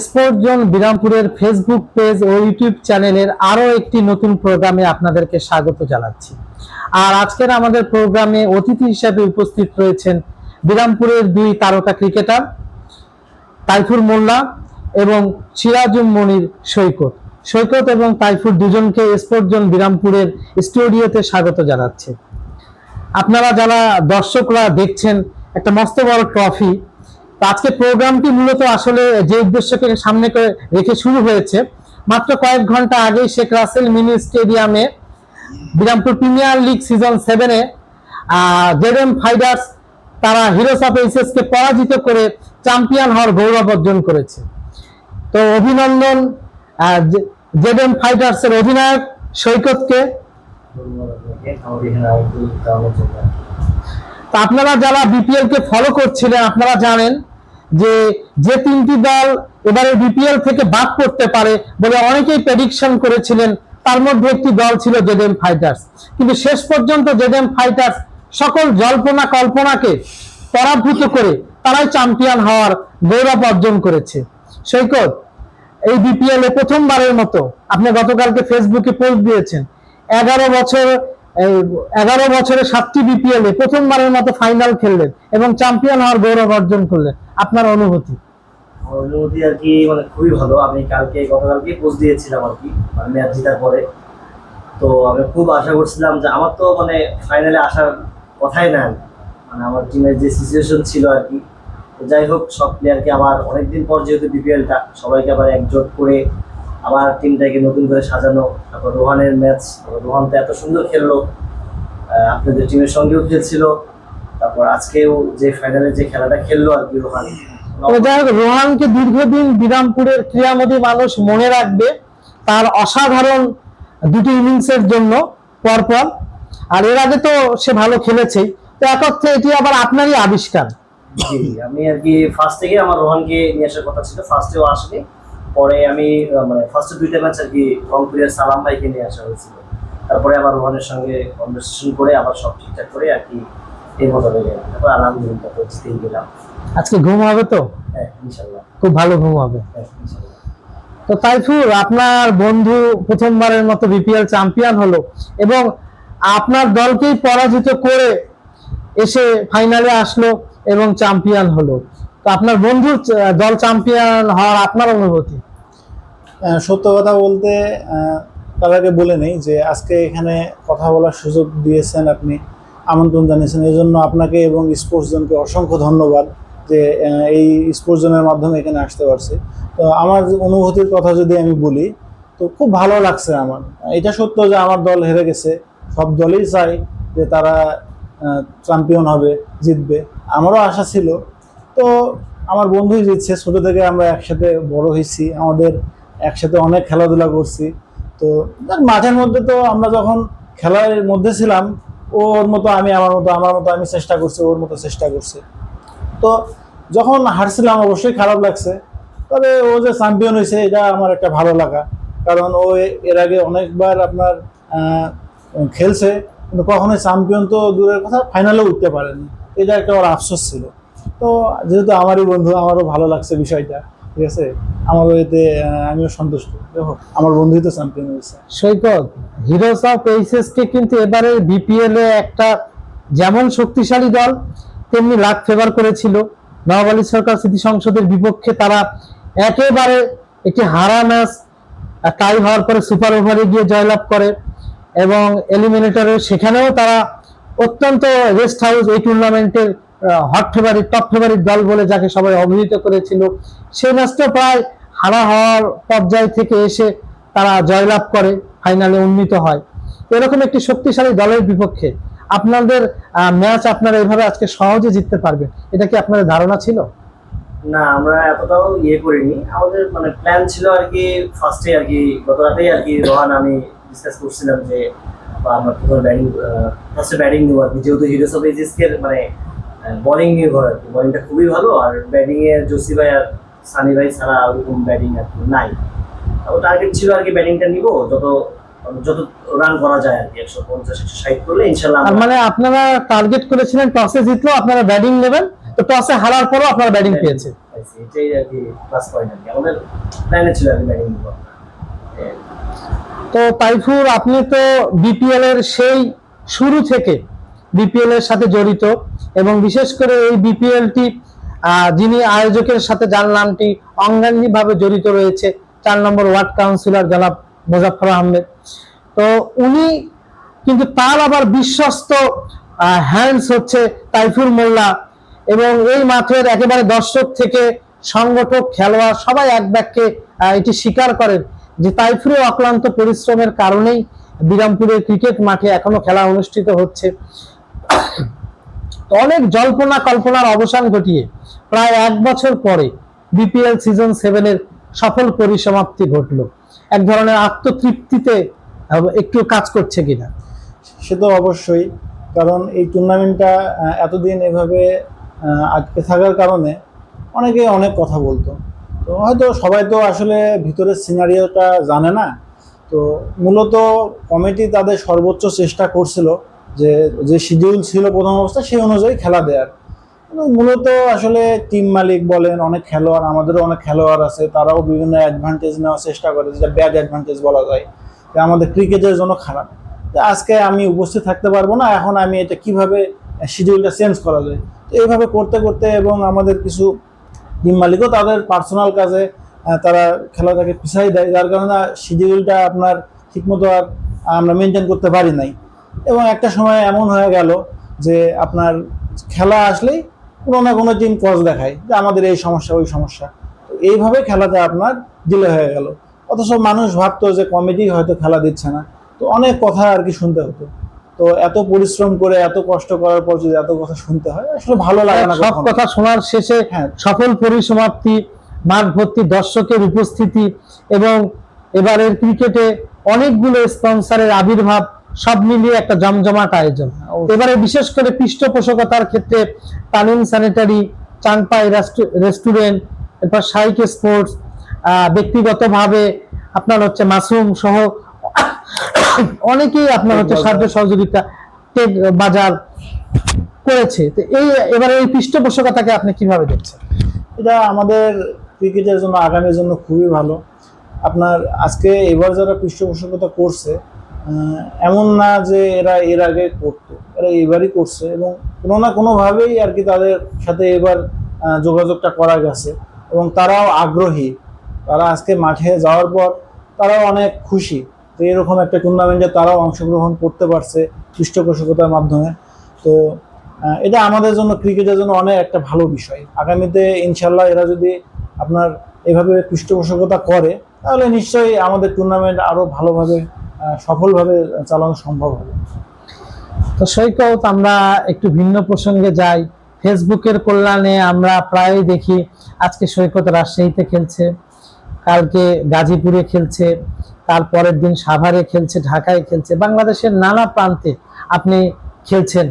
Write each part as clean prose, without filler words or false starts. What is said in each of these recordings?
Sport zone বিরামপুরের Facebook page ও YouTube চ্যানেলের আরো একটি নতুন প্রোগ্রামে আপনাদেরকে স্বাগত জানাচ্ছি। আর আজকের আমাদের প্রোগ্রামে অতিথি হিসেবে উপস্থিত রয়েছেন বিরামপুরের দুই তারকা ক্রিকেটার তাইফুর মোল্লা এবং সিরাজুম মনির সৈকত। সৈকত এবং তাইফুর দুজনকে স্পোর্ট জোন বিরামপুরের স্টুডিওতে স্বাগত জানাচ্ছে। আপনারা যারা দর্শকরা দেখছেন, একটা মস্ত বড় ট্রফি। আজকে প্রোগ্রামটি মূলত আসলে যে উদ্দেশ্যকে সামনে করে রেখে শুরু হয়েছে, মাত্র কয়েক ঘন্টা আগে শেখ রাসেল মিনি স্টেডিয়ামে বিরামপুর প্রিমিয়ার লিগ সিজন 7-এ জেডএম ফাইটার্স তারা হিরোস অফ এইচএস কে পরাজিত করে চ্যাম্পিয়ন হওয়ার গৌরব অর্জন করেছে। তো অভিনন্দন জেডএম ফাইটার্স এর অধিনায়ক সৈকতকে। আপনারা যারা বিপিএল কে ফলো করছিলেন, আপনারা জানেন যে যে তিনটি দল এবারে বিপিএল থেকে বাদ পড়তে পারে বলে অনেকেই প্রেডিকশন করেছিলেন, তার মধ্যে একটি দল ছিল জেডএম ফাইটার্স। কিন্তু শেষ পর্যন্ত জেডএম ফাইটার্স সকল জল্পনা কল্পনাকে পরাভূত করে তারাই চ্যাম্পিয়ন হওয়ার গৌরব অর্জন করেছে। সৈকত, এই বিপিএল এ প্রথমবারের মতো আপনি গতকালকে ফেসবুকে পোস্ট দিয়েছেন, 11 বছরে 7টি বিপিএল এ প্রথমবারের মতো ফাইনাল খেললেন এবং চ্যাম্পিয়ন হওয়ার গৌরব অর্জন করলেন। আপনার অনুভূতি? অনুভূতি আর কি মানে খুবই ভালো। আমি গতকালকে পোস্ট দিয়েছিলাম আর কি, মানে ম্যাচ জেতার পরে। তো আমি খুব আশা করছিলাম যে আমার তো মানে ফাইনালে আসার কথাই না, মানে আমার টিমের যে সিচুয়েশন ছিল আর কি। যাই হোক, সব প্লেয়ারকে আবার অনেকদিন পর যেহেতু বিপিএলটা, সবাইকে আবার একজোট করে আবার টিমটাকে নতুন করে সাজানো। তারপর রোহানের ম্যাচ, রোহান তো এত সুন্দর খেললো, আপনাদের টিমের সঙ্গেও খেলছিল। তারপর আজকেও যে ফাইনালে যে খেলাটা খেললো আর কি রোহান, রোহানকে দীর্ঘদিন বিরামপুরের ক্রীড়ামোদী মানুষ মনে রাখবে তার অসাধারণ দুটি ইনিংসের জন্য পরপর। আর এর আগে তো সে ভালো খেলেছেই, তো একত্রে এটি আবার আপনারই আবিষ্কার। জি, আমি আর কি ফার্স্ট থেকে আমার রোহানকে নিয়ে আসার কথা ছিল, ফার্স্টেও আসেনি। পরে আমি মানে ফার্স্টে দুইটা ম্যাচ আর কি রংপুরের সালাম ভাইকে নিয়ে আসা হয়েছিল। তারপরে আবার রোহানের সঙ্গে কনভারসেশন করে আবার সব ঠিকঠাক করে আর কি এই মতো হয়ে গেল। তারপর আলহামদুলিল্লাহ জিতেই গেলাম। আজকে ঘুম হবে তো? হ্যাঁ, ইনশাল্লাহ খুব ভালো ঘুম হবে। হ্যাঁ, ইনশাল্লাহ। তো তাইফুর, আপনার বন্ধু প্রথমবারের মতো বিপিএল চ্যাম্পিয়ন হলো এবং আপনার দলকেই পরাজিত করে এসে ফাইনালে আসলো এবং চ্যাম্পিয়ন হলো। তো আপনার বন্ধুর দল চ্যাম্পিয়ন হওয়ার আপনার অনুভূতি? সত্য কথা বলতে তার আগে বলে নেই যে আজকে এখানে কথা বলার সুযোগ দিয়েছেন, আপনি আমন্ত্রণ জানিয়েছেন, এই জন্য আপনাকে এবং স্পোর্টস জোনকে অসংখ্য ধন্যবাদ যে এই স্পোর্টস জোনের মাধ্যমে এখানে আসতে পারছি। তো আমার অনুভূতির কথা যদি আমি বলি, তো খুব ভালো লাগছে আমার। এটা সত্য যে আমার দল হেরে গেছে, সব দলই চাই যে তারা চ্যাম্পিয়ন হবে, জিতবে। আমারও আশা ছিল। তো আমার বন্ধুই জিতছে, ছোটো থেকে আমরা একসাথে বড় হয়েছি, আমাদের একসাথে অনেক খেলাধুলা করছি। তো মাঠের মধ্যে তো আমরা যখন খেলার মধ্যে ছিলাম, ওর মতো আমি আমার মতো আমি চেষ্টা করছি, ওর মতো চেষ্টা করছি। তো যখন হারছিলাম অবশ্যই খারাপ লাগছে, তবে ও যে চ্যাম্পিয়ন হয়েছে এটা আমার একটা ভালো লাগা। কারণ ও এর আগে অনেকবার আপনার খেলছে, কিন্তু কখনোই চ্যাম্পিয়ন তো দূরের কথা, ফাইনালেও উঠতে পারেনি। এটা একটা ওর আফসোস ছিল। তো যেহেতু আমারই বন্ধু, আমারও ভালো লাগছে বিষয়টা, ঠিক আছে। আমারও এতে আমিও সন্তুষ্ট, দেখো আমার বন্ধুই তো চ্যাম্পিয়ন হয়েছে। সৈকত, হিরোস অফ এইচএস কে কিন্তু এবারে বিপিএল এ একটা যেমন শক্তিশালী দল তেমনি লাক ফেভার করেছিল। নওয়াব আলী সরকার স্মৃতি সংসদের বিপক্ষে তারা একেবারে একটি হারা ম্যাচ টাই হওয়ার পরে সুপার ওভারে গিয়ে জয়লাভ করে এবং এলিমিনেটরে সেখানেও তারা অত্যন্ত রেস্ট হাউস এই টুর্নামেন্টের হট ফেভারিট, টপ ফেভারিট দল বলে যাকে সবাই অভিহিত করেছিল। সেই ম্যাচটা প্রায় হারা হওয়ার পর্যায় থেকে এসে তারা জয়লাভ করে, ফাইনালে উন্নীত হয়। এরকম একটি শক্তিশালী দলের বিপক্ষে আপনাদের ম্যাচ আপনারা এইভাবে আজকে সহজে জিততে পারবেন, এটা কি আপনাদের ধারণা ছিল? না, আমরা এতটাও করিনি। আমাদের মানে প্ল্যান ছিল আর কি ফার্স্টে আর কি গত রাতেই আর কি রোহান আমি ডিসকাস করছিলাম যে আমরা ফার্স্টে ব্যাটিং নেবো আর কি, যেহেতু হিরোস অফ এইচএস এর মানে বোলিং নির্ভর আর কি। বোলিংটা খুবই ভালো, আর ব্যাটিং এ জসি ভাই আর সানি ভাই ছাড়া ওরকম ব্যাটিং আর কি নাই। টার্গেট ছিল আর কি ব্যাটিংটা নিবো, যত রান করা যায় আর কি, 150-160 করলে ইনশাল্লাহ। মানে আপনারা টার্গেট করেছিলেন টসে জিতলো আপনারা ব্যাটিং নেবেন, তো টসে হারার পরও আপনারা ব্যাটিং পেয়েছে। পাইছি, এটাই আর কি প্লাস পয়েন্ট আর কি। আমাদের প্ল্যানে ছিল আর কি ব্যাটিং নিব। তো তাইফুর, আপনি তো বিপিএল এর সেই শুরু থেকে বিপিএল এর সাথে জড়িত, এবং বিশেষ করে এই বিপিএলটি যিনি আয়োজকের সাথে যার নামটি অঙ্গাঙ্গী ভাবে জড়িত রয়েছে, 4 নম্বর ওয়ার্ড কাউন্সিলর জনাব মোজাফফর আহমেদ। তো উনি কিন্তু তার আবার বিশ্বস্ত হ্যান্ডস হচ্ছে তাইফুর মোল্লা, এবং এই মাঠের একেবারে দর্শক থেকে সংগঠক খেলোয়াড় সবাই এক বাক্যে এটি স্বীকার করেন যে তাইফুরের অক্লান্ত পরিশ্রমের কারণেই বিরামপুরের ক্রিকেট মাঠে এখনো খেলা অনুষ্ঠিত হচ্ছে। তো অনেক জল্পনা কল্পনার অবসান ঘটিয়ে প্রায় 1 বছর পরে বিপিএল সিজন 7 এর সফল পরিসমাপ্তি ঘটলো। এক ধরনের আত্মতৃপ্তিতে একটু কাজ করছে কিনা? সে তো অবশ্যই, কারণ এই টুর্নামেন্টটা এতদিন এভাবে আটকে থাকার কারণে অনেকে অনেক কথা বলতো। তো হয়তো সবাই তো আসলে ভিতরের সিনারিওটা জানে না। তো মূলত কমিটি তাদের সর্বোচ্চ চেষ্টা করছিল যে যে শিডিউল ছিল প্রথম অবস্থা সেই অনুযায়ী খেলা দেওয়ার। কিন্তু মূলত আসলে টিম মালিক বলেন, অনেক খেলোয়াড়, আমাদেরও অনেক খেলোয়াড় আছে, তারাও বিভিন্ন অ্যাডভান্টেজ নেওয়ার চেষ্টা করে, যেটা ব্যাড অ্যাডভান্টেজ বলা যায়, যে আমাদের ক্রিকেটের জন্য খারাপ। আজকে আমি উপস্থিত থাকতে পারবো না, এখন আমি এটা কিভাবে শিডিউলটা চেঞ্জ করা যায়। তো এইভাবে করতে করতে, এবং আমাদের কিছু টিম মালিকও তাদের পার্সোনাল কাজে তারা খেলাটাকে পিছাই দেয়, যার কারণে শিডিউলটা আপনার ঠিকমতো আর আমরা মেনটেন করতে পারি নাই। এবং একটা সময় এমন হয়ে গেল যে আপনার খেলা আসলেই কোনো না কোনো টিম কজ দেখায় যে আমাদের এই সমস্যা ওই সমস্যা। তো এইভাবে খেলাটা আপনার ডিলে হয়ে গেল, অথচ মানুষ ভাবতো যে কমিটি হয়তো খেলা দিচ্ছে না। তো অনেক কথা আর কি শুনতে হতো। তো এত পরিশ্রম করে এত কষ্ট করার পর যদি এত কথা শুনতে হয়, আসলে ভালো লাগে না। সব কথা শোনার শেষে সফল পরিসমাপ্তি, মাঠ ভর্তি দর্শকের উপস্থিতি, এবং এবারের ক্রিকেটে অনেকগুলো স্পন্সরের আবির্ভাব, সব মিলিয়ে একটা জমজমাট আয়োজন। এবারে বিশেষ করে পৃষ্ঠপোষকতার ক্ষেত্রে তামিম স্যানিটারি, চাংপাই রেস্টুরেন্ট, এরপর শাইক স্পোর্টস, ব্যক্তিগতভাবে আপনার হচ্ছে মাসুম সহ অনেকেই আপনার হচ্ছে সাহায্য সহযোগিতা, টেক বাজার করেছে। তো এবারে এই পৃষ্ঠপোষকতাকে আপনি কিভাবে দেখছেন? এটা আমাদের ক্রিকেটের জন্য, আগামীর জন্য খুবই ভালো। আপনার আজকে এবার যারা পৃষ্ঠপোষকতা করছে, এমন না যে এরা এর আগে করতো, এরা এবারই করছে, এবং কোনো না কোনোভাবেই আর কি তাদের সাথে এবার যোগাযোগটা করা গেছে, এবং তারাও আগ্রহী। তারা আজকে মাঠে যাওয়ার পর তারাও অনেক খুশি যে এরকম একটা টুর্নামেন্টে তারাও অংশগ্রহণ করতে পারছে পৃষ্ঠপোষকতার মাধ্যমে। তো এটা আমাদের জন্য, ক্রিকেটের জন্য অনেক একটা ভালো বিষয়। আগামীতে ইনশাল্লাহ এরা যদি আপনার এভাবে পৃষ্ঠপোষকতা করে, তাহলে নিশ্চয়ই আমাদের টুর্নামেন্ট আরো ভালোভাবে সফলভাবে চালানো সম্ভব হবে। তো সৈকত, আমরা একটু ভিন্ন প্রসঙ্গে যাই। ফেসবুকের কল্যাণে আমরা প্রায়ই দেখি আজকে সৈকত রাজশাহীতে খেলছে, কালকে গাজীপুরে খেলছে, তারপরের দিন সাভারে খেলছে, ঢাকায় খেলছে, বাংলাদেশের নানা প্রান্তে আপনি খেলছেন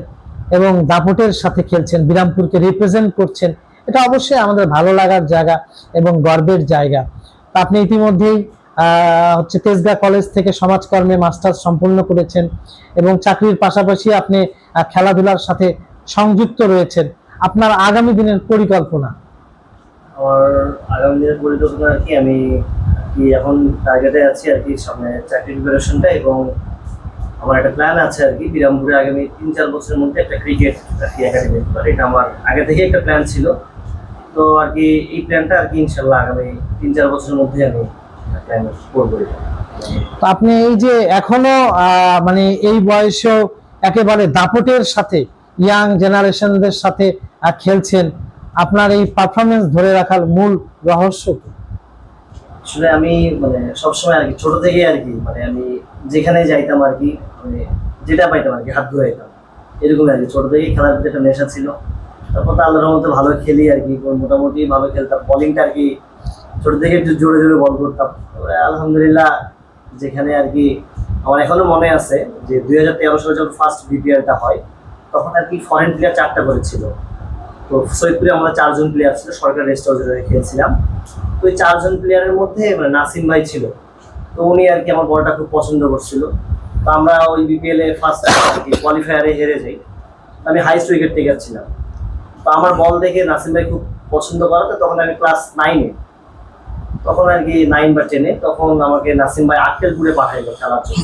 এবং দাপটের সাথে খেলছেন, বিরামপুরকে রিপ্রেজেন্ট করছেন। এটা অবশ্যই আমাদের ভালো লাগার জায়গা এবং গর্বের জায়গা। আপনি ইতিমধ্যেই হচ্ছে তেজগাঁ কলেজ থেকে সমাজকর্মে মাস্টার্স সম্পূর্ণ করেছেন, এবং চাকরির পাশাপাশি আপনি খেলাধুলার সাথে সংযুক্ত রয়েছেন। আপনার আগামী দিনের পরিকল্পনা? আমার আগামী দিনের পরিকল্পনা আর কি, আমি এখন টার্গেটে আছি আর কি, সামনে চাকরি প্রিপারেশনটা, এবং আমার একটা প্ল্যান আছে আর কি, বিরামপুরে আগামী 3-4 বছরের মধ্যে একটা ক্রিকেট আর কি একাডেমি। এটা আমার আগে থেকে একটা প্ল্যান ছিল। তো আর কি এই প্ল্যানটা আর কি ইনশাল্লাহ আগামী 3-4 বছরের মধ্যে আমি প্ল্যান করবো। তো আপনি এই যে এখনো মানে এই বয়সেও একেবারে দাপটের সাথে ইয়াং জেনারেশনদের সাথে খেলছেন, আপনার এই পারফরমেন্স ধরে রাখার মূল রহস্য কি? আসলে আমি মানে সবসময় আর কি ছোট থেকে আর কি, মানে আমি যেখানে যাইতাম আর কি, মানে যেটা পাইতাম আর কি হাত ধরে যেতাম, এরকম আর কি। ছোট থেকেই খেলার প্রতি একটা নেশা ছিল। তারপর তো আল্লাহর মতো ভালো খেলি আর কি, মোটামুটি ভালো খেলতাম। বলিংটা আর কি ছোট থেকে একটু জোরে জোরে বল করতাম। তারপরে আলহামদুলিল্লাহ, যেখানে আর কি আমার এখনো মনে আছে যে 2013 সালে যখন ফার্স্ট বিপিএলটা হয়, তখন আর কি ফরেন প্লেয়ার 4টা করেছিল। তো সৈয়দপুরে আমরা 4 জন প্লেয়ার ছিল, সরকার রেস্ট হাউসে খেলছিলাম। তো ওই 4 জন প্লেয়ারের মধ্যে মানে নাসিম ভাই ছিল। তো উনি আর কি আমার বলটা খুব পছন্দ করছিল। তো আমরা ওই বিপিএল এ ফার্স্ট কোয়ালিফায়ারে হেরে যাই। আমি হাইস্ট উইকেট টেকার ছিলাম। তো আমার বল দেখে নাসিম ভাই খুব পছন্দ করাতে তখন আমি ক্লাস 9-এ, তখন আর কি 9 বা 10-এ, তখন আমাকে নাসিম ভাই আক্কেলপুরে পাঠাইলো খেলার জন্য।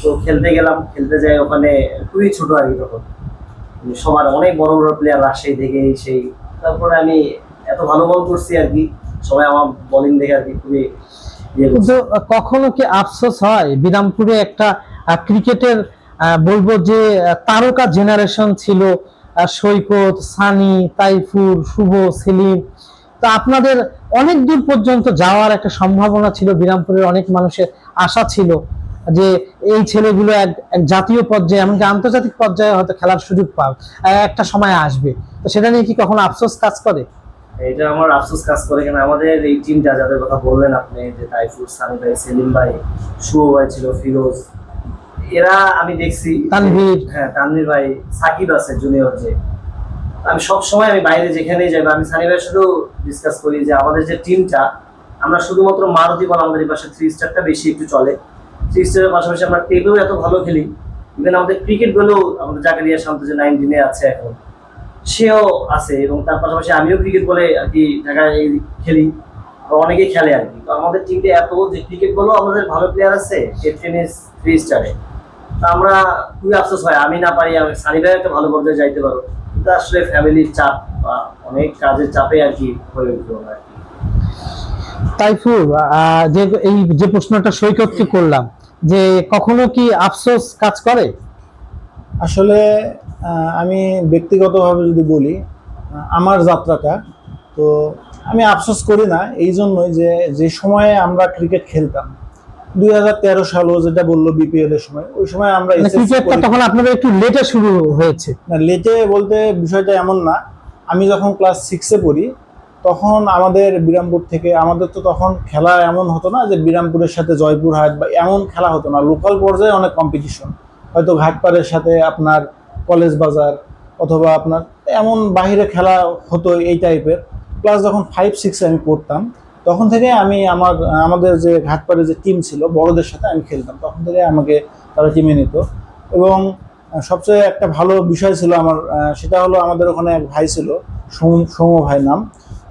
তো খেলতে গেলাম, খেলতে যাই ওখানে খুবই ছোট আর কি তখন, সবার অনেক বড় বড় প্লেয়ার রাজশাহী থেকে সেই, তারপরে আমি এত ভালো বল করছি আর কি, সবাই আমার বোলিং দেখে আর কি খুবই ইয়ে করছে। কিন্তু কখনো কি আফসোস হয় বিরামপুরে একটা ক্রিকেটের বলবো যে তারকা জেনারেশন ছিল, সৈকত, সানি, তাইফুর, শুভ, সেলিম, তো আপনাদের অনেক দূর পর্যন্ত যাওয়ার একটা সম্ভাবনা ছিল, বিরামপুরের অনেক মানুষের আশা ছিল যে এই ছেলেগুলো এক এক জাতীয় পর্যায়ে এমনকি আন্তর্জাতিক পর্যায়ে হয়তো খেলার সুযোগ পাবে, একটা সময় আসবে, তো সেটা নিয়ে কি কখনো আফসোস কাজ করে? এটা আমার আফসোস কাজ করে, কেন আমাদের এই টিমটা যাদের কথা বললেন আপনি, যে তাইফুর, সানি ভাই, সেলিম ভাই, শুভ ভাই ছিল, ফিরোজ, এরা আমি দেখছি, তানভীর। হ্যাঁ তানভীর ভাই, সাকিব আছে জুনিয়র, যে আমি সব সময় আমি বাইরে যেখানেই যাই, আমি সানি ভাইয়ের সাথেও ডিসকাস করি যে আমাদের যে টিমটা, আমরা শুধুমাত্র মারুতি বল আমাদের এই পাশে 3 স্টারটা বেশি একটু চলে, 3 স্টারের পাশাপাশি আমরা টেপেও এত ভালো খেলি, ইভেন আমাদের ক্রিকেট বলেও আমাদের জাকারিয়া শান্ত যে 19-এ আছে এখন, সেও আছে, এবং তার পাশাপাশি আমিও ক্রিকেট বলে আর কি ঢাকায় খেলি, আর অনেকেই খেলে আর কি। তো আমাদের টিমটা এত যে ক্রিকেট বলেও আমাদের ভালো প্লেয়ার আছে, টেনিস 3 স্টারে, তা আমরা খুবই আফসোস হয় আমি না পারি, আমি সানি ভাই একটা ভালো পর্যায়ে যাইতে পারো, কিন্তু আসলে ফ্যামিলির চাপ বা অনেক কাজের চাপে আর কি হয়ে উঠলো না আর কি। তাইফুর, যে এই যে প্রশ্নটা সৈকতকে করলাম, যে কখনো কি আফসোস কাজ করে? আসলে আমি ব্যক্তিগতভাবে যদি বলি, আমার যাত্রাটা তো আমি আফসোস করি না এই জন্যই যে যে সময়ে আমরা ক্রিকেট খেলতাম 2013 সালও যেটা বললো বিপিএল এর সময়, ওই সময় আমরা ক্রিকেটটা তখন আপনাদের একটু লেটে শুরু হয়েছে। না, লেটে বলতে বিষয়টা এমন না, আমি যখন ক্লাস 6-এ পড়ি তখন আমাদের বিরামপুর থেকে, আমাদের তো তখন খেলা এমন হতো না যে বিরামপুরের সাথে জয়পুরহাট বা এমন খেলা হতো না, লোকাল পর্যায়ে অনেক কম্পিটিশন, হয়তো ঘাটপাড়ের সাথে আপনার কলেজ বাজার অথবা আপনার এমন বাহিরে খেলা হতো এই টাইপের। ক্লাস যখন 5-6-এ আমি পড়তাম তখন থেকে আমি আমাদের যে ঘাটপাড়ে যে টিম ছিল বড়দের সাথে আমি খেলতাম, তখন থেকে আমাকে তারা টিমে নিত। এবং সবচেয়ে একটা ভালো বিষয় ছিল আমার, সেটা হলো আমাদের ওখানে এক ভাই ছিল, সৌম ভাই নাম,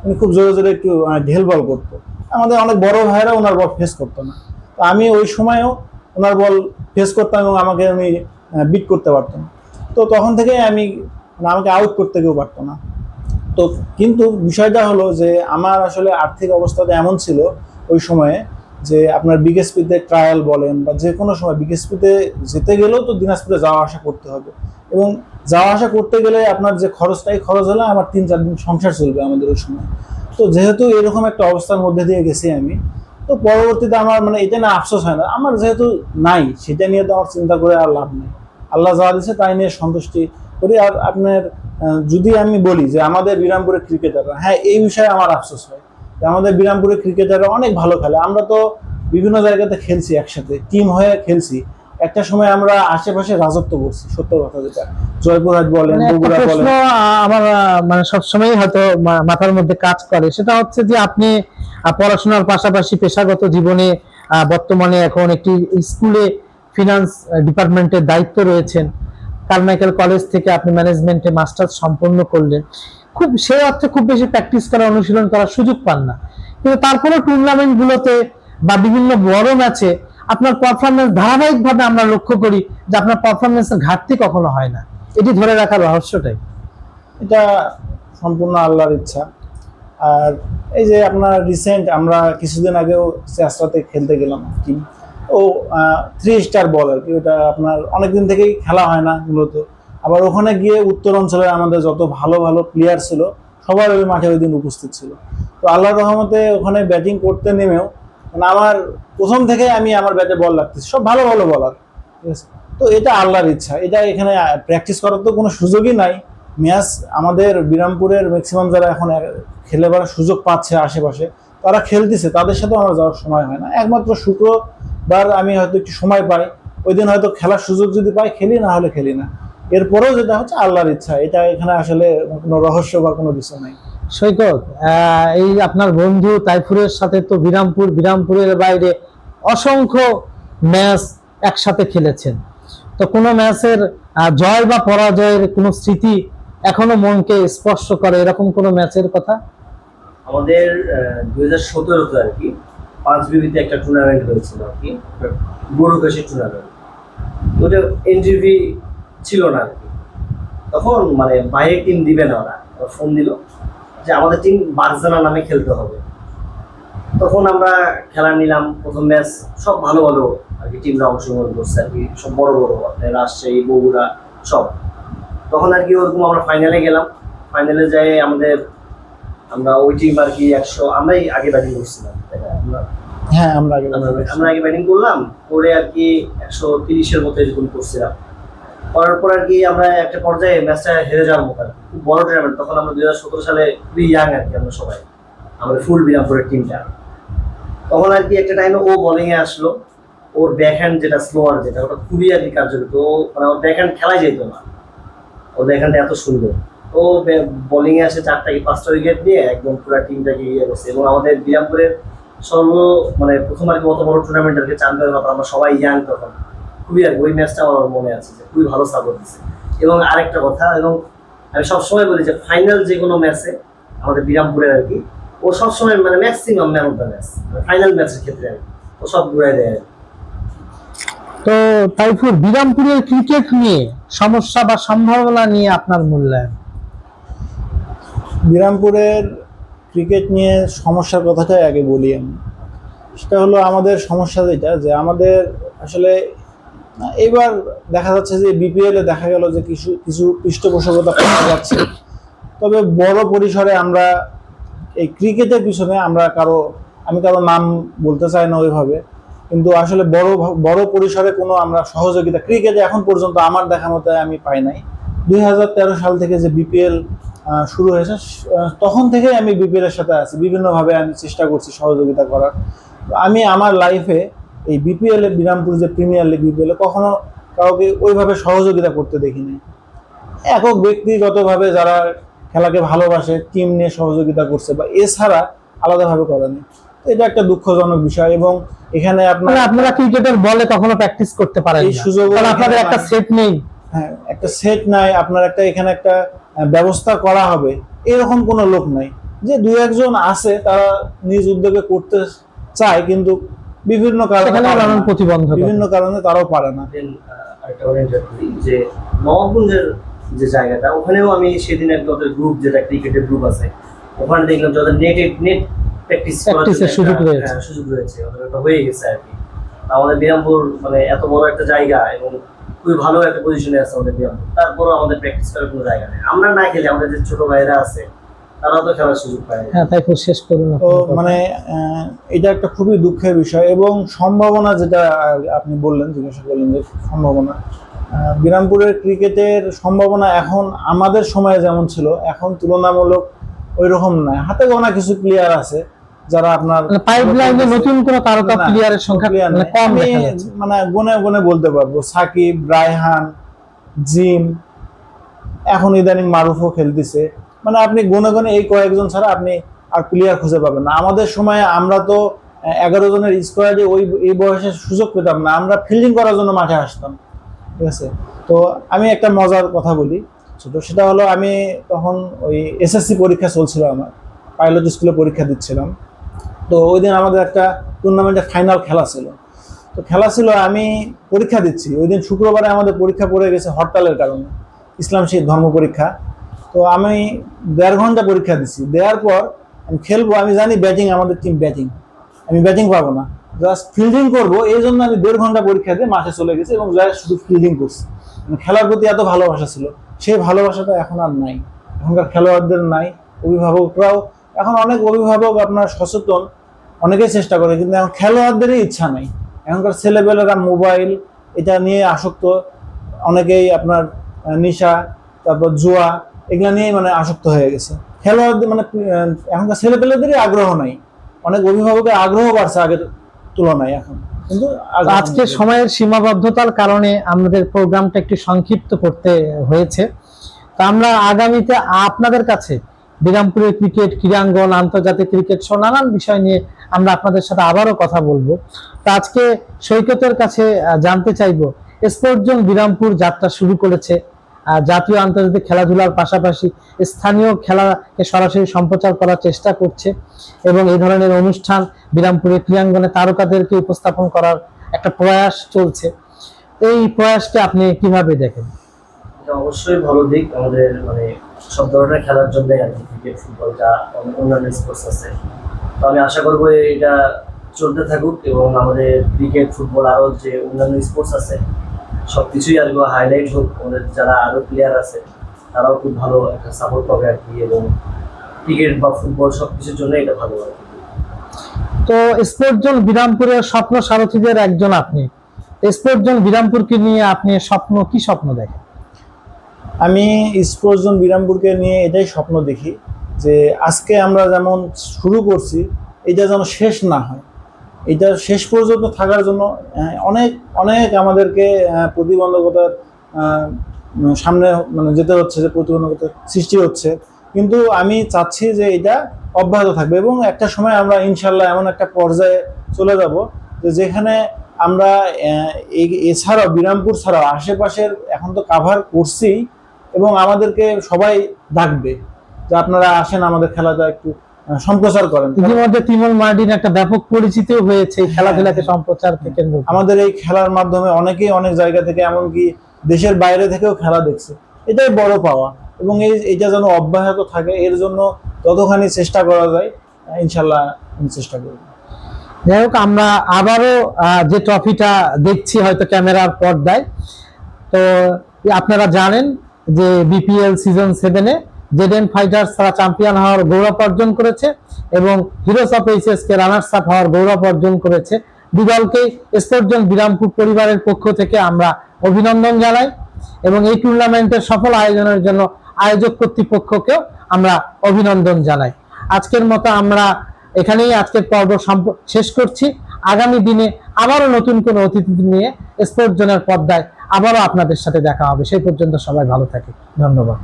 উনি খুব জোরে জোরে একটু ঢেল বল করতো, আমাদের অনেক বড় ভাইরা ওনার বল ফেস করতো না, তো আমি ওই সময়ও ওনার বল ফেস করতাম এবং আমাকে উনি বিট করতে পারতাম, তো তখন থেকে আমি আমাকে আউট করতে কেউ পারতো না। তো কিন্তু বিষয়টা হলো যে আমার আসলে আর্থিক অবস্থাটা এমন ছিল ওই সময়ে যে আপনার বিকেএসপিতে ট্রায়াল বলেন বা যে কোনো সময় বিকেএসপিতে যেতে গেলেও তো দিনাজপুরে যাওয়া আসা করতে হবে, এবং যাওয়া আসা করতে গেলে আপনার যে খরচটাই খরচ হলে আমার 3-4 দিন সংসার চলবে আমাদের ওই সময়। তো যেহেতু এরকম একটা অবস্থার মধ্যে দিয়ে গেছি আমি, তো পরবর্তীতে আমার মানে এটা না আফসোস হয় না, আমার যেহেতু নাই সেটা নিয়ে তো আমার চিন্তা করে আর লাভ নেই, আল্লাহ যা দিয়েছে তাই নিয়ে সন্তুষ্টি করি। আর আপনার যদি আমি বলি যে আমাদের বিরামপুরের ক্রিকেটাররা, হ্যাঁ এই বিষয়ে আমার আফসোস হয় যে আমাদের বিরামপুরের ক্রিকেটাররা অনেক ভালো খেলে, আমরা তো বিভিন্ন জায়গাতে খেলছি, একসাথে টিম হয়ে খেলছি, একটা সময় আমরা আশেপাশে রাজত্ব করছি, সত্য কথা যেটা, জয়পুরহাট বলেন, একটা বগুড়া প্রশ্ন বলেন। আমার মানে সবসময় হয়তো মাথার মধ্যে কাজ করে, সেটা হচ্ছে যে আপনি পড়াশোনার পাশাপাশি পেশাগত জীবনে বর্তমানে এখন একটি স্কুলে ফিনান্স ডিপার্টমেন্টের দায়িত্ব রয়েছেন, কারমাইকেল কলেজ থেকে আপনি ম্যানেজমেন্টে মাস্টার্স সম্পন্ন করলেন, খুব সেই অর্থে খুব বেশি প্র্যাকটিস করা, অনুশীলন করার সুযোগ পান না, কিন্তু তারপরে টুর্নামেন্ট গুলোতে বা বিভিন্ন বড় ম্যাচে আপনার পারফরমেন্স ধারাবাহিকভাবে আমরা লক্ষ্য করি যে আপনার পারফরমেন্সের ঘাটতি কখনো হয় না, এটি ধরে রাখার রহস্যটাই। এটা সম্পূর্ণ আল্লাহর ইচ্ছা। আর এই যে আপনার রিসেন্ট আমরা কিছুদিন আগেও চেষ্টাতে খেলতে গেলাম টিম, ও 3 স্টার বল আর কি, ওটা আপনার অনেকদিন থেকেই খেলা হয় না মূলত, আবার ওখানে গিয়ে উত্তর অঞ্চলের আমাদের যত ভালো ভালো প্লেয়ার ছিল সবার ওই মাঠে ওই দিন উপস্থিত ছিল। তো আল্লাহর রহমতে ওখানে ব্যাটিং করতে নেমেও মানে আমার প্রথম থেকে আমি আমার ব্যাটে বল লাগতেছি, সব ভালো ভালো বলার, ঠিক আছে। তো এটা আল্লাহর ইচ্ছা, এটা এখানে প্র্যাকটিস করার তো কোনো সুযোগই নাই। ম্যাচ আমাদের বিরামপুরের ম্যাক্সিমাম যারা এখন খেলে বেড়ার সুযোগ পাচ্ছে আশেপাশে, তারা খেলতেছে, তাদের সাথেও আমার যাওয়ার সময় হয় না, একমাত্র শুক্রবার আমি হয়তো একটু সময় পাই, ওই দিন হয়তো খেলার সুযোগ যদি পাই খেলি, না হলে খেলি না। এরপরেও যেটা হচ্ছে আল্লাহর ইচ্ছা, এটা এখানে আসলে কোনো রহস্য বা কোনো কিছু নাই। সৈকত, এই আপনার বন্ধু তাইফুরের সাথে তো বিরামপুরের বাইরে অসংখ্য ম্যাচ একসাথে খেলেছেন, তো কোনো ম্যাচের জয় বা পরাজয়ের কোনো স্মৃতি এখনো মনকে স্পর্শ করে এরকম কোনো ম্যাচের কথা? আমাদের 2017-তে আর কি পাঁচবিবিতে একটা টুর্নামেন্ট হয়েছিল আর কি, বড় কাশি টুর্নামেন্ট। ওটা এনটিভি ছিল না আর কি, তখন মানে বাইরের টিম দিবে না, ওরা ফোন দিল যে আমাদের টিম বারজানা নামে খেলতে হবে। তখন আমরা খেলা নিলাম, প্রথম ম্যাচ সব ভালো ভালো আর কি টিমরা অংশগ্রহণ করছে আর কি, সব বড় বড় আপনার রাজশাহী, বগুড়া সব। তখন আর কি ওরকম আমরা ফাইনালে গেলাম, ফাইনালে যাই আমরা ওই টিম আর কি 100, আমরাই আগে ব্যাটিং করছিলাম তাই না? হ্যাঁ, আমরা আগে আমরা আগে ব্যাটিং করলাম, করে আর কি 130-এর মতো এরকম করছিলাম। করার পর আর কি আমরা একটা পর্যায়ে ম্যাচটা হেরে যাওয়ার মতো আর কি, খুব বড় টুর্নামেন্ট। তখন আমরা 2017 সালে খুবই ইয়াং আর কি, আমরা সবাই আমাদের ফুল বিরামপুরের টিমটা। তখন আর কি একটা টাইমে ও বোলিং এ আসলো, ওর ব্যাকহ্যান্ড যেটা স্লোয়ার যেটা, ওটা খুবই আর কি কার্যকর। তো মানে ওর ব্যাকহ্যান্ড খেলাই যেত না, ওর ব্যাকহ্যান্ডটা এত সুন্দর। ও বোলিং এ আসে 4টা কি 5টা উইকেট দিয়ে একদম পুরো টিমটাকে ইয়ে করছে। এবং আমাদের বিরামপুরের মানে প্রথম আর কি অত বড় টুর্নামেন্ট আর কি চ্যাম্পিয়ন হতো, আমরা সবাই ইয়াং তখন, খুবই আর কি ওই ম্যাচটা আমার মনে আছে যে খুবই ভালো সাপোর্ট দিচ্ছে। এবং আরেকটা কথা, এবং আমি সবসময় বলি যে ফাইনাল যে কোনো ম্যাচে আমাদের বিরামপুরের আর কি, ও সবসময় মানে maximum man of the match final ম্যাচের ক্ষেত্রে আর কি, ও সব ঘুরাই দেয় আর কি। তো তাইফুর, বিরামপুরের ক্রিকেট নিয়ে সমস্যা বা সম্ভাবনা নিয়ে আপনার মূল্যায়ন? বিরামপুরের ক্রিকেট নিয়ে সমস্যার কথাটাই আগে বলি আমি। সেটা হলো আমাদের সমস্যা যেটা, যে আমাদের আসলে এবার দেখা যাচ্ছে যে বিপিএলে দেখা গেল যে কিছু কিছু পৃষ্ঠপোষকতা পাওয়া যাচ্ছে, তবে বড় পরিসরে আমরা এই ক্রিকেটের পিছনে আমি কারো নাম বলতে চাই না ওইভাবে, কিন্তু আসলে বড় পরিসরে কোনো আমরা সহযোগিতা ক্রিকেটে এখন পর্যন্ত আমার দেখা মতো আমি পাই নাই। 2013 সাল থেকে যে বিপিএল শুরু হয়েছে, তখন থেকে আমি বিপিএল এর সাথে আছি, বিভিন্নভাবে আমি চেষ্টা করছি সহযোগিতা করার। আমি আমার লাইফে এই বিপিএল এ, বিরামপুর যে প্রিমিয়ার লিগ বিপিএল এ, কখনো কাউকে ওইভাবে সহযোগিতা করতে দেখিনি। একক ব্যক্তিগতভাবে যারা খেলাকে ভালোবাসে টিম নিয়ে সহযোগিতা করছে, বা এছাড়া আলাদাভাবে করেনি। এটা একটা দুঃখজনক বিষয়। এবং এখানে আপনারা ক্রিকেটের বলে কখনো প্র্যাকটিস করতে পারেন এই সুযোগ, আপনাদের একটা সেট নেই। হ্যাঁ, একটা সেট নাই, আপনার এখানে একটা ব্যবস্থা করা হবে এরকম কোনো লোক নাই। যে 2-1 আছে তারা নিজ উদ্যোগে করতে চায়, কিন্তু বিভিন্ন কারণে তারাও পারে না। আরেকটা ওরিয়েন্টেড করি যে নবাবগঞ্জের যে জায়গাটা, ওখানেও আমি সেদিন একটা ওদের গ্রুপ, যেটা ক্রিকেটের গ্রুপ আছে, ওখানে দেখলাম যে ওদের নেট প্র্যাকটিসের সুযোগ রয়েছে, ওদের একটা হয়ে গেছে আর কি। আমাদের বিরামপুর মানে এত বড় একটা জায়গা এবং খুবই ভালো একটা পজিশনে আছে আমাদের বিরামপুর, তারপরও আমাদের প্র্যাকটিস করার কোনো জায়গা নেই। আমরা না খেলে আমাদের যে ছোট ভাইরা আছে তারাও তো খেলার সুযোগ পায় না। হ্যাঁ, তাই শেষ করুন। তো মানে এটা একটা খুবই দুঃখের বিষয়। এবং সম্ভাবনা যেটা আপনি জিজ্ঞাসা করলেন যে সম্ভাবনা, বিরামপুরের ক্রিকেটের সম্ভাবনা এখন আমাদের সময়ে যেমন ছিল, এখন তুলনামূলক ওই রকম নয়। হাতে গোনা কিছু প্লেয়ার আছে যারা আপনার পাইপলাইনে নতুন কোনো তারকা প্লেয়ারের সংখ্যা কম দেখা যাচ্ছে। মানে গুনে বলতে পারবো সাকিব, রায়হান, জিম, এখন ইদানিং মারুফও খেলতেছে। মানে আপনি গুনে এই কয়েকজন ছাড়া আপনি আর প্লেয়ার খুঁজে পাবেন না। আমাদের সময়ে আমরা তো 11 জনের স্কোয়াডে এই বয়সে সুযোগ পেতাম না, আমরা ফিল্ডিং করার জন্য মাঠে আসতাম। ঠিক আছে, তো আমি একটা মজার কথা বলি ছোট, সেটা হলো আমি তখন ওই এসএসসি পরীক্ষা চলছিল, আমার পাইলট স্কুলে পরীক্ষা দিচ্ছিলাম। তো ওই দিন আমাদের একটা টুর্নামেন্টের ফাইনাল খেলা ছিল, আমি পরীক্ষা দিচ্ছি। ওই দিন শুক্রবারে আমাদের পরীক্ষা পড়ে গেছে হরতালের কারণে, ইসলাম শিখ ধর্ম পরীক্ষা। তো আমি 1.5 ঘন্টা পরীক্ষা দিচ্ছি, দেওয়ার পর আমি খেলবো, আমি জানি আমাদের টিম আমি ব্যাটিং পাবো না, জাস্ট ফিল্ডিং করবো, এই জন্য আমি 1.5 ঘন্টা পরীক্ষা দিয়ে মাঠে চলে গেছি এবং শুধু ফিল্ডিং করছি। খেলার প্রতি এত ভালোবাসা ছিল, সেই ভালোবাসাটা এখন আর নাই, এখনকার খেলোয়াড়দের নাই। অভিভাবকরাও এখন, অনেক অভিভাবক আপনার সচেতন, অনেকেই চেষ্টা করে, কিন্তু এখন খেলোয়াড়দেরই ইচ্ছা নাই। এখনকার ছেলেবেলেরা মোবাইল এটা নিয়ে আসক্ত, অনেকেই আপনার নেশা, তারপর জুয়া, এগুলা নিয়েই মানে আসক্ত হয়ে গেছে। খেলোয়াড়দের মানে এখনকার ছেলেপেলেদেরই আগ্রহ নাই, অনেক অভিভাবকের আগ্রহ বাড়ছে আগের তুলনায় এখন। কিন্তু আজকে সময়ের সীমাবদ্ধতার কারণে আমাদের প্রোগ্রামটা একটু সংক্ষিপ্ত করতে হয়েছে। তো আমরা আগামীতে আপনাদের কাছে বিরামপুরের ক্রিকেট ক্রীড়াঙ্গন, আন্তর্জাতিক ক্রিকেট সহ নানান বিষয় নিয়ে আমরা আপনাদের সাথে আবারও কথা বলবো। তো আজকে সৈকতের কাছে জানতে চাইবো, স্পোর্টস জোন বিরামপুর যাত্রা শুরু করেছে, জাতীয় আন্তর্জাতিক খেলাধুলার পাশাপাশি স্থানীয় খেলাকে সরাসরি সম্প্রচার করার চেষ্টা করছে এবং এই ধরনের অনুষ্ঠান বিরামপুরের ক্রীড়াঙ্গনে তারকাদেরকে উপস্থাপন করার একটা প্রয়াস চলছে। এই প্রয়াসকে আপনি কিভাবে দেখেন? এটা অবশ্যই ভালো দিক আমাদের, মানে সব ধরনের খেলার জন্য আর কি, ক্রিকেট, ফুটবল, যা অন্যান্য স্পোর্টস আছে। তো আমি আশা করবো এটা চলতে থাকুক এবং আমাদের ক্রিকেট, ফুটবল আরও যে অন্যান্য স্পোর্টস আছে সব কিছুই আর কি হাইলাইট হোক। আমাদের যারা আরও প্লেয়ার আছে তারাও খুব ভালো একটা সাপোর্ট পাবে আর কি, এবং ক্রিকেট বা ফুটবল সব কিছুর জন্য এটা ভালো আর কি। তো স্পোর্টস জোন বিরামপুরের স্বপ্ন সারথীদের একজন আপনি। স্পোর্টস জোন বিরামপুরকে নিয়ে আপনি কি স্বপ্ন দেখেন? আমি স্পোর্টস জোন বিরামপুরকে নিয়ে এটাই স্বপ্ন দেখি যে আজকে আমরা যেমন শুরু করছি এটা যেন শেষ না হয়। এটা শেষ পর্যন্ত থাকার জন্য অনেক অনেক আমাদেরকে প্রতিবন্ধকতার সামনে মানে যেতে হচ্ছে, যে প্রতিবন্ধকতার সৃষ্টি হচ্ছে, কিন্তু আমি চাচ্ছি যে এটা অব্যাহত থাকবে এবং একটা সময় আমরা ইনশাল্লাহ এমন একটা পর্যায়ে চলে যাব যে যেখানে আমরা এছাড়াও বিরামপুর ছাড়াও আশেপাশের এখন তো কাভার করছি এবং আমাদেরকে সবাই ডাকবে যে আপনারা আসেন আমাদের খেলাটা একটু সম্প্রচার করেন। ইতিমধ্যে তিমুল মার্ডিন একটা ব্যাপক পরিচিত হয়েছে এই খেলাধুলাকে সম্প্রচারকে কেন্দ্র করে। আমাদের এই খেলার মাধ্যমে অনেকেই অনেক জায়গা থেকে এমনকি দেশের বাইরে থেকেও খেলা দেখছে, এটাই বড় পাওয়া এবং এইটা যেন অব্যাহত থাকে এর জন্য যতখানি চেষ্টা করা যায় ইনশাল্লাহ আমি চেষ্টা করব। যাই হোক, আমরা আবারও যে ট্রফিটা দেখছি হয়তো ক্যামেরার পর্দায়, তো আপনারা জানেন যে বিপিএল সিজন 7-এ জেডেন ফাইটার্স তারা চ্যাম্পিয়ন হওয়ার গৌরব অর্জন করেছে এবং Heroes of HSK runners up হওয়ার গৌরব অর্জন করেছে। দুদলকে স্পোর্টস জোন বিরামপুর পরিবারের পক্ষ থেকে আমরা অভিনন্দন জানাই এবং এই টুর্নামেন্টের সফল আয়োজনের জন্য আয়োজক কর্তৃপক্ষকেও আমরা অভিনন্দন জানাই। আজকের মতো আমরা এখানেই আজকের পর্ব শেষ করছি। আগামী দিনে আবারও নতুন কোনো অতিথি নিয়ে স্পোর্টস জোনের পর্দায় আবারও আপনাদের সাথে দেখা হবে। সেই পর্যন্ত সবাই ভালো থাকে। ধন্যবাদ।